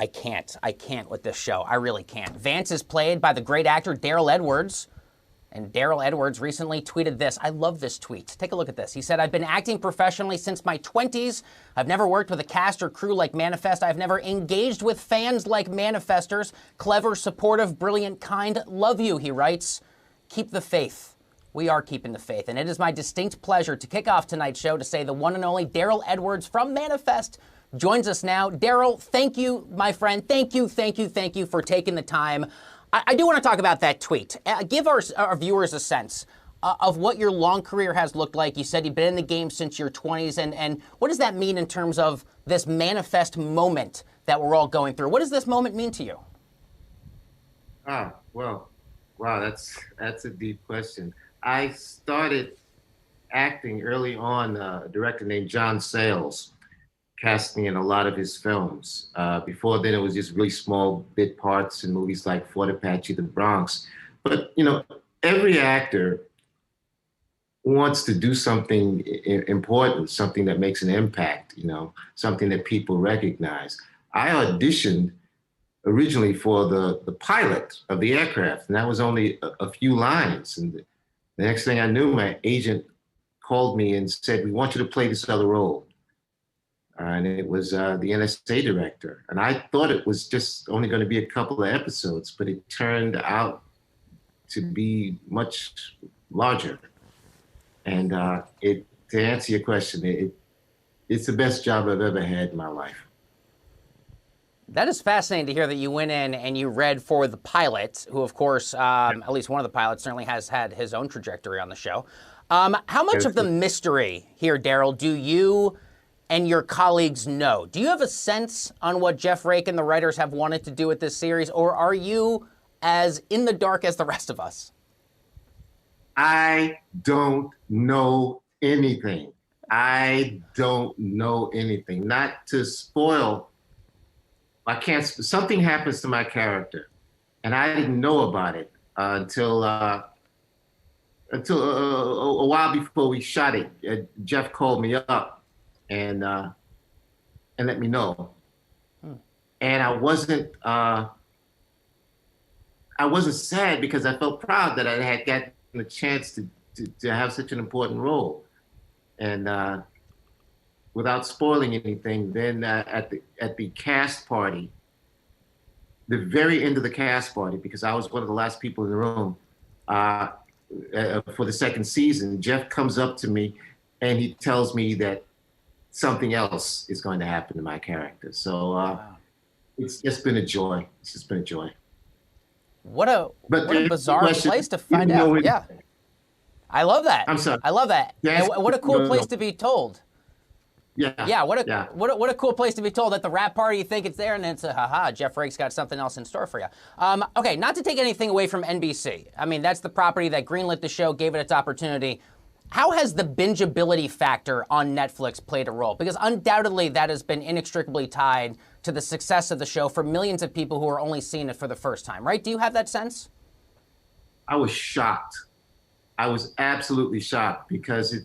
I can't with this show. I really can't. Vance is played by the great actor Daryl Edwards. And Daryl Edwards recently tweeted this. I love this tweet. Take a look at this. He said, I've been acting professionally since my 20s. I've never worked with a cast or crew like Manifest. I've never engaged with fans like Manifesters. Clever, supportive, brilliant, kind. Love you, he writes. Keep the faith. We are keeping the faith. And it is my distinct pleasure to kick off tonight's show to say the one and only Daryl Edwards from Manifest joins us now. Daryl, thank you, my friend. Thank you for taking the time. I do want to talk about that tweet. Give our viewers a sense of what your long career has looked like. You said you've been in the game since your 20s, and what does that mean in terms of this Manifest moment that we're all going through? What does this moment mean to you? Wow, that's a deep question. I started acting early on. A director named John Sayles cast me in a lot of his films. Before then, it was just really small bit parts in movies like Fort Apache, The Bronx. But, every actor wants to do something important, something that makes an impact, something that people recognize. I auditioned originally for the pilot of the aircraft, and that was only a few lines. And the next thing I knew, my agent called me and said, we want you to play this other role. And it was the NSA director. And I thought it was just only going to be a couple of episodes, but it turned out to be much larger. And to answer your question, it's the best job I've ever had in my life. That is fascinating to hear that you went in and you read for the pilot, who, of course, at least one of the pilots certainly has had his own trajectory on the show. How much of the mystery here, Daryl, do you and your colleagues know? Do you have a sense on what Jeff Rake and the writers have wanted to do with this series, or are you as in the dark as the rest of us? I don't know anything. Not to spoil, something happens to my character, and I didn't know about it until a while before we shot it. Jeff called me up and let me know. And I wasn't sad because I felt proud that I had gotten the chance to have such an important role. And without spoiling anything, then at the cast party, the very end of the cast party, because I was one of the last people in the room for the second season, Jeff comes up to me and he tells me that something else is going to happen to my character. So wow. It's just been a joy. It's just been a joy. What a bizarre place to find out. Yeah. I love that. I'm sorry. I love that. Yes. And what a cool place to be told. Yeah. What a cool place to be told at the rap party. You think it's there, and then it's Jeff Rake's got something else in store for you. Okay, not to take anything away from NBC. I mean, that's the property that greenlit the show, gave it its opportunity. How has the bingeability factor on Netflix played a role? Because undoubtedly that has been inextricably tied to the success of the show for millions of people who are only seeing it for the first time, right? Do you have that sense? I was shocked. I was absolutely shocked because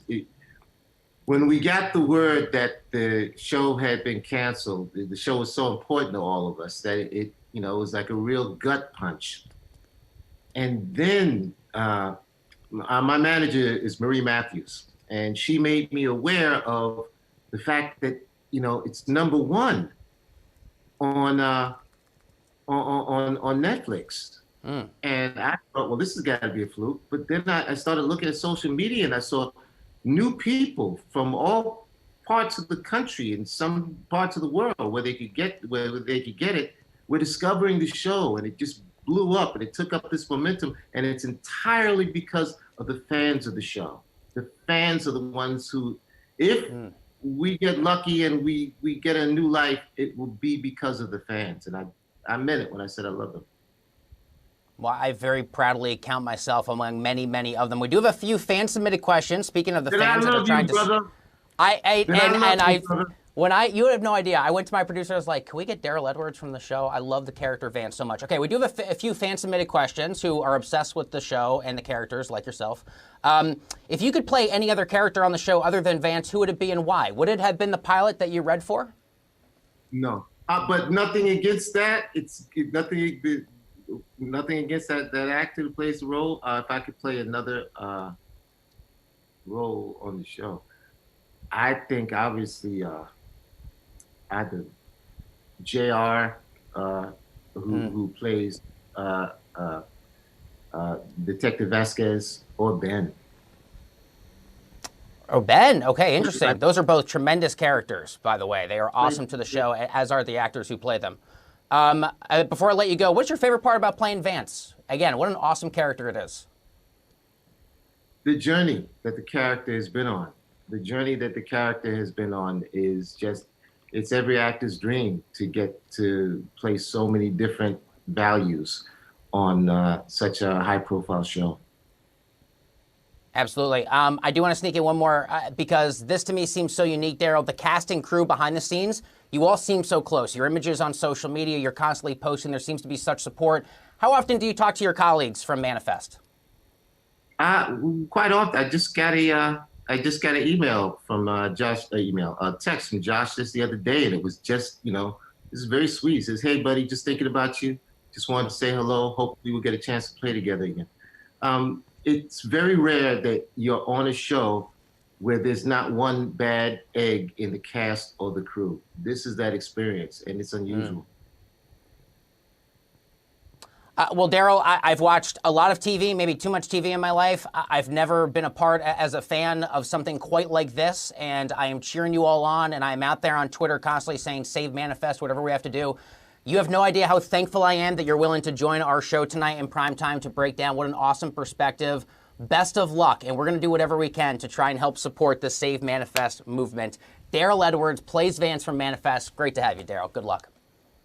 when we got the word that the show had been canceled, the show was so important to all of us that it was like a real gut punch. And then my manager is Marie Matthews, and she made me aware of the fact that it's number one on Netflix. And I thought, well, this has got to be a fluke. But then I started looking at social media, and I saw new people from all parts of the country and some parts of the world where they could get it, were discovering the show, and it just blew up, and it took up this momentum, and it's entirely because of the fans of the show. The fans are the ones who, if we get lucky and we get a new life, it will be because of the fans. And I meant it when I said I love them. Well, I very proudly count myself among many, many of them. We do have a few fan-submitted questions. Speaking of the fans that are trying to, you have no idea. I went to my producer. I was like, "Can we get Daryl Edwards from the show? I love the character Vance so much." Okay, we do have a few fan-submitted questions who are obsessed with the show and the characters, like yourself. If you could play any other character on the show other than Vance, who would it be and why? Would it have been the pilot that you read for? No. But nothing against that. Nothing against that actor who plays the role. If I could play another role on the show, I think obviously either Jr. Who plays Detective Vasquez, or Ben. Oh, Ben. Okay, interesting. Those are both tremendous characters, by the way. They are awesome to the show, as are the actors who play them. Before I let you go, what's your favorite part about playing Vance? Again, what an awesome character it is. The journey that the character has been on. The journey that the character has been on is just, it's every actor's dream to get to play so many different values on such a high-profile show. Absolutely. I do want to sneak in one more because this to me seems so unique, Daryl. The cast and crew behind the scenes, you all seem so close. Your images on social media, you're constantly posting. There seems to be such support. How often do you talk to your colleagues from Manifest? Quite often. I just got an email from text from Josh just the other day, and it was just, this is very sweet. He says, "Hey, buddy, just thinking about you. Just wanted to say hello. Hope we will get a chance to play together again." It's very rare that you're on a show where there's not one bad egg in the cast or the crew. This is that experience, and it's unusual. Well, Daryl, I've watched a lot of TV, maybe too much TV in my life. I've never been a part as a fan of something quite like this, and I am cheering you all on, and I'm out there on Twitter constantly saying, save Manifest, whatever we have to do. You have no idea how thankful I am that you're willing to join our show tonight in prime time to break down what an awesome perspective. Best of luck, and we're going to do whatever we can to try and help support the Save Manifest movement. Daryl Edwards plays Vance from Manifest. Great to have you, Daryl. Good luck.